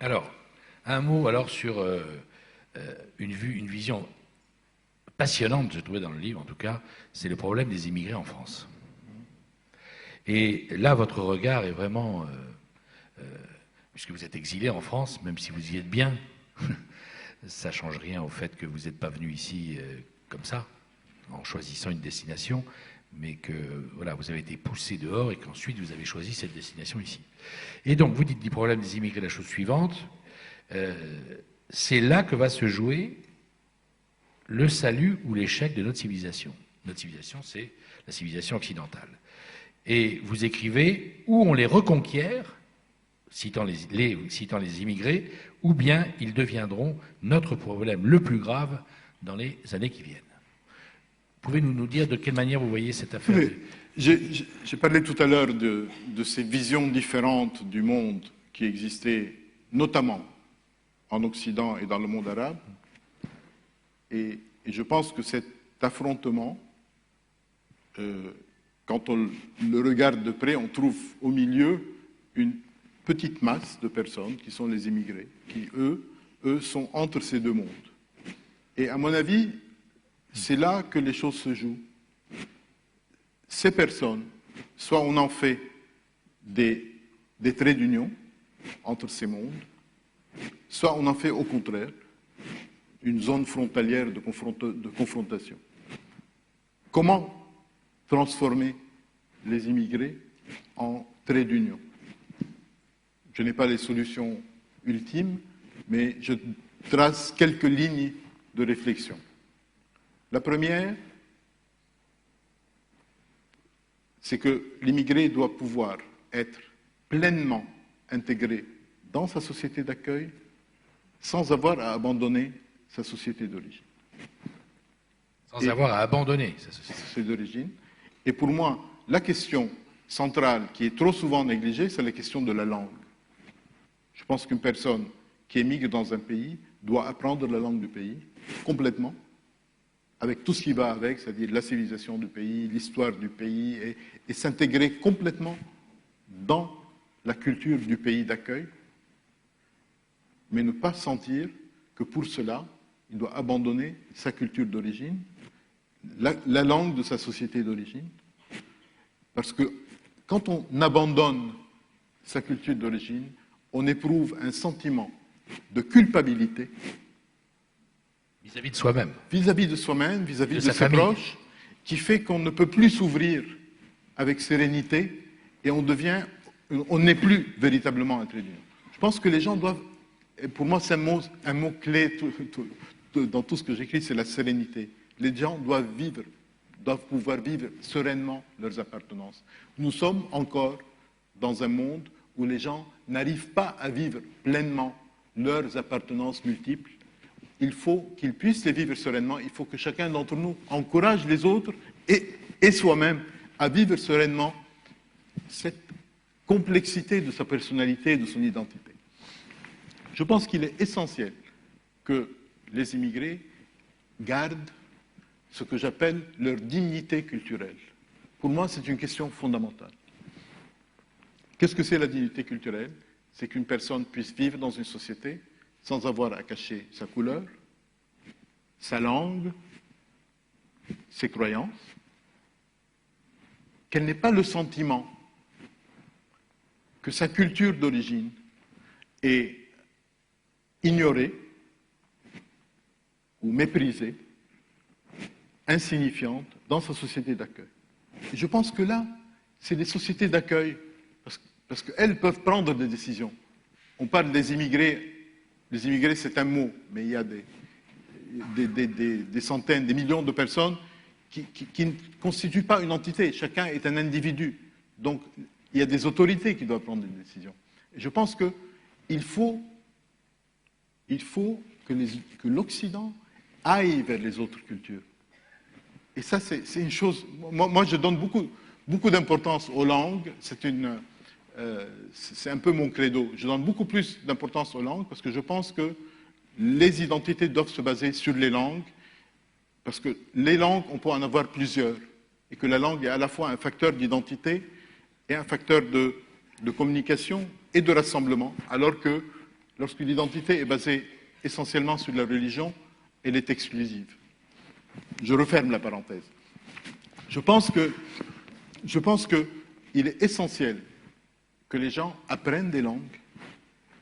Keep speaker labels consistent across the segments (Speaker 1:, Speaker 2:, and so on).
Speaker 1: Alors, un mot alors sur une vision passionnante, je trouvais dans le livre en tout cas, c'est le problème des immigrés en France. Et là, votre regard est vraiment, puisque vous êtes exilé en France, même si vous y êtes bien, ça ne change rien au fait que vous n'êtes pas venu ici comme ça, en choisissant une destination, mais que voilà, vous avez été poussé dehors et qu'ensuite vous avez choisi cette destination ici. Et donc, vous dites du problème des immigrés la chose suivante, c'est là que va se jouer le salut ou l'échec de notre civilisation. Notre civilisation, c'est la civilisation occidentale. Et vous écrivez, ou on les reconquiert, citant les immigrés, ou bien ils deviendront notre problème le plus grave dans les années qui viennent. Pouvez-vous nous dire de quelle manière vous voyez cette affaire?
Speaker 2: Oui. J'ai parlé tout à l'heure de ces visions différentes du monde qui existaient, notamment en Occident et dans le monde arabe. Et je pense que cet affrontement, quand on le regarde de près, on trouve au milieu une petite masse de personnes qui sont les immigrés, qui, eux sont entre ces deux mondes. Et à mon avis, c'est là que les choses se jouent. Ces personnes, soit on en fait des traits d'union entre ces mondes, soit on en fait au contraire une zone frontalière de confrontation. Comment transformer les immigrés en traits d'union? Je n'ai pas les solutions ultimes, mais je trace quelques lignes de réflexion. La première, c'est que l'immigré doit pouvoir être pleinement intégré dans sa société d'accueil sans avoir à abandonner sa société d'origine.
Speaker 1: Sans avoir à abandonner sa société
Speaker 2: d'origine. Et pour moi, la question centrale qui est trop souvent négligée, c'est la question de la langue. Je pense qu'une personne qui émigre dans un pays doit apprendre la langue du pays complètement, avec tout ce qui va avec, c'est-à-dire la civilisation du pays, l'histoire du pays, et s'intégrer complètement dans la culture du pays d'accueil, mais ne pas sentir que pour cela, il doit abandonner sa culture d'origine, la langue de sa société d'origine, parce que quand on abandonne sa culture d'origine, on éprouve un sentiment de culpabilité
Speaker 1: vis-à-vis de soi-même.
Speaker 2: Vis-à-vis de soi-même, vis-à-vis de ses proches, qui fait qu'on ne peut plus s'ouvrir avec sérénité et on n'est plus véritablement un trait d'union. Je pense que les gens doivent, et pour moi c'est un mot clé dans tout ce que j'écris, c'est la sérénité. Les gens doivent pouvoir vivre sereinement leurs appartenances. Nous sommes encore dans un monde où les gens n'arrivent pas à vivre pleinement leurs appartenances multiples. Il faut qu'ils puissent les vivre sereinement. Il faut que chacun d'entre nous encourage les autres et soi-même à vivre sereinement cette complexité de sa personnalité et de son identité. Je pense qu'il est essentiel que les immigrés gardent ce que j'appelle leur dignité culturelle. Pour moi, c'est une question fondamentale. Qu'est-ce que c'est la dignité culturelle? C'est qu'une personne puisse vivre dans une société sans avoir à cacher sa couleur, sa langue, ses croyances, qu'elle n'ait pas le sentiment que sa culture d'origine est ignorée ou méprisée, insignifiante dans sa société d'accueil. Et je pense que là, c'est des sociétés d'accueil, parce qu'elles peuvent prendre des décisions. On parle des immigrés. Les immigrés, c'est un mot, mais il y a des centaines, des millions de personnes qui ne constituent pas une entité. Chacun est un individu. Donc, il y a des autorités qui doivent prendre des décisions. Et je pense qu'il faut que l'Occident aille vers les autres cultures. Et ça, c'est une chose... Moi, je donne beaucoup d'importance aux langues. C'est un peu mon credo. Je donne beaucoup plus d'importance aux langues parce que je pense que les identités doivent se baser sur les langues, parce que les langues, on peut en avoir plusieurs, et que la langue est à la fois un facteur d'identité et un facteur de communication et de rassemblement, alors que lorsqu'une identité est basée essentiellement sur la religion, elle est exclusive. Je referme la parenthèse. Je pense qu'il est essentiel que les gens apprennent des langues.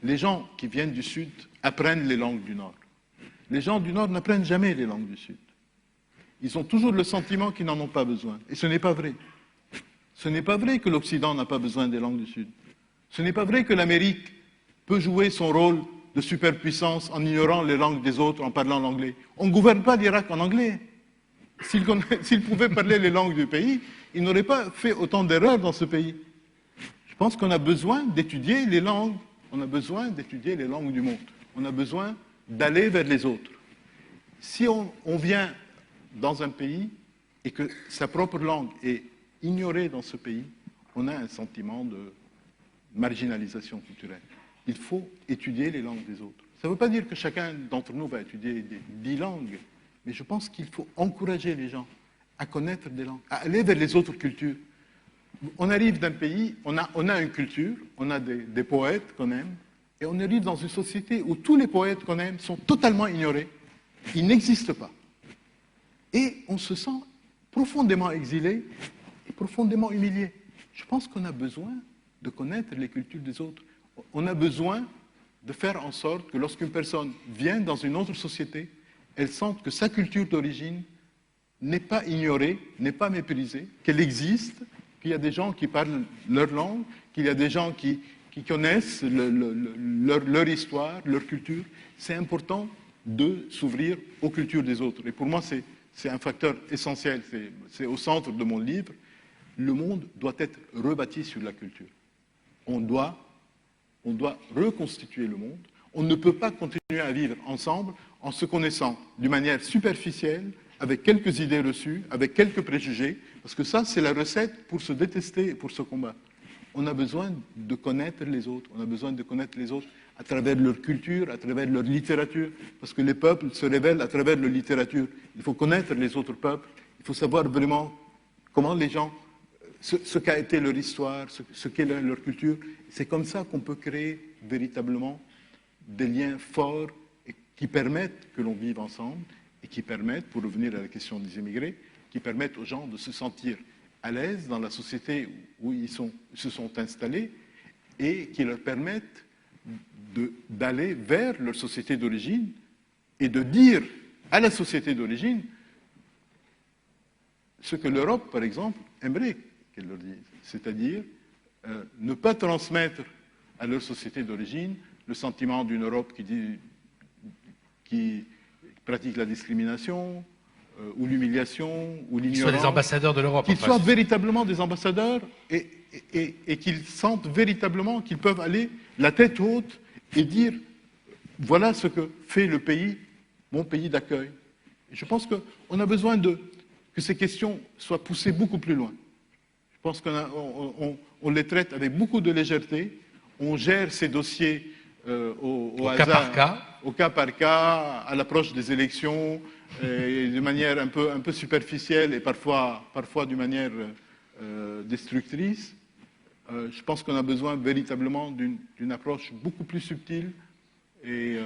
Speaker 2: Les gens qui viennent du Sud apprennent les langues du Nord. Les gens du Nord n'apprennent jamais les langues du Sud. Ils ont toujours le sentiment qu'ils n'en ont pas besoin. Et ce n'est pas vrai. Ce n'est pas vrai que l'Occident n'a pas besoin des langues du Sud. Ce n'est pas vrai que l'Amérique peut jouer son rôle de superpuissance en ignorant les langues des autres, en parlant l'anglais. On ne gouverne pas l'Irak en anglais. S'il pouvait parler les langues du pays, il n'aurait pas fait autant d'erreurs dans ce pays. Je pense qu'on a besoin d'étudier les langues. On a besoin d'étudier les langues du monde. On a besoin d'aller vers les autres. Si on vient dans un pays et que sa propre langue est ignorée dans ce pays, on a un sentiment de marginalisation culturelle. Il faut étudier les langues des autres. Ça ne veut pas dire que chacun d'entre nous va étudier 10 langues, mais je pense qu'il faut encourager les gens à connaître des langues, à aller vers les autres cultures. On arrive d'un pays, on a une culture, on a des poètes qu'on aime, et on arrive dans une société où tous les poètes qu'on aime sont totalement ignorés. Ils n'existent pas. Et on se sent profondément exilé et profondément humilié. Je pense qu'on a besoin de connaître les cultures des autres. On a besoin de faire en sorte que lorsqu'une personne vient dans une autre société, elle sente que sa culture d'origine n'est pas ignorée, n'est pas méprisée, qu'elle existe, qu'il y a des gens qui parlent leur langue, qu'il y a des gens qui connaissent leur histoire, leur culture. C'est important de s'ouvrir aux cultures des autres. Et pour moi, c'est un facteur essentiel, c'est au centre de mon livre. Le monde doit être rebâti sur la culture. On doit reconstituer le monde. On ne peut pas continuer à vivre ensemble en se connaissant d'une manière superficielle, avec quelques idées reçues, avec quelques préjugés, parce que ça, c'est la recette pour se détester et pour se combattre. On a besoin de connaître les autres. On a besoin de connaître les autres à travers leur culture, à travers leur littérature, parce que les peuples se révèlent à travers leur littérature. Il faut connaître les autres peuples. Il faut savoir vraiment comment les gens, ce qu'a été leur histoire, ce qu'est leur culture. C'est comme ça qu'on peut créer véritablement des liens forts et qui permettent que l'on vive ensemble et qui permettent, pour revenir à la question des immigrés, qui permettent aux gens de se sentir à l'aise dans la société où ils se sont installés et qui leur permettent d'aller vers leur société d'origine et de dire à la société d'origine ce que l'Europe, par exemple, aimerait qu'elle leur dise. C'est-à-dire ne pas transmettre à leur société d'origine le sentiment d'une Europe qui pratique la discrimination, ou l'humiliation, ou l'ignorance.
Speaker 1: Qu'ils soient des ambassadeurs de l'Europe.
Speaker 2: Qu'ils soient véritablement des ambassadeurs et qu'ils sentent véritablement qu'ils peuvent aller la tête haute et dire voilà ce que fait le pays, mon pays d'accueil. Je pense qu'on a besoin que ces questions soient poussées beaucoup plus loin. Je pense qu'on les traite avec beaucoup de légèreté, on gère ces dossiers au hasard,
Speaker 1: cas par cas.
Speaker 2: Au cas par cas, à l'approche des élections, et de manière un peu superficielle et parfois d'une manière destructrice. Je pense qu'on a besoin véritablement d'une approche beaucoup plus subtile et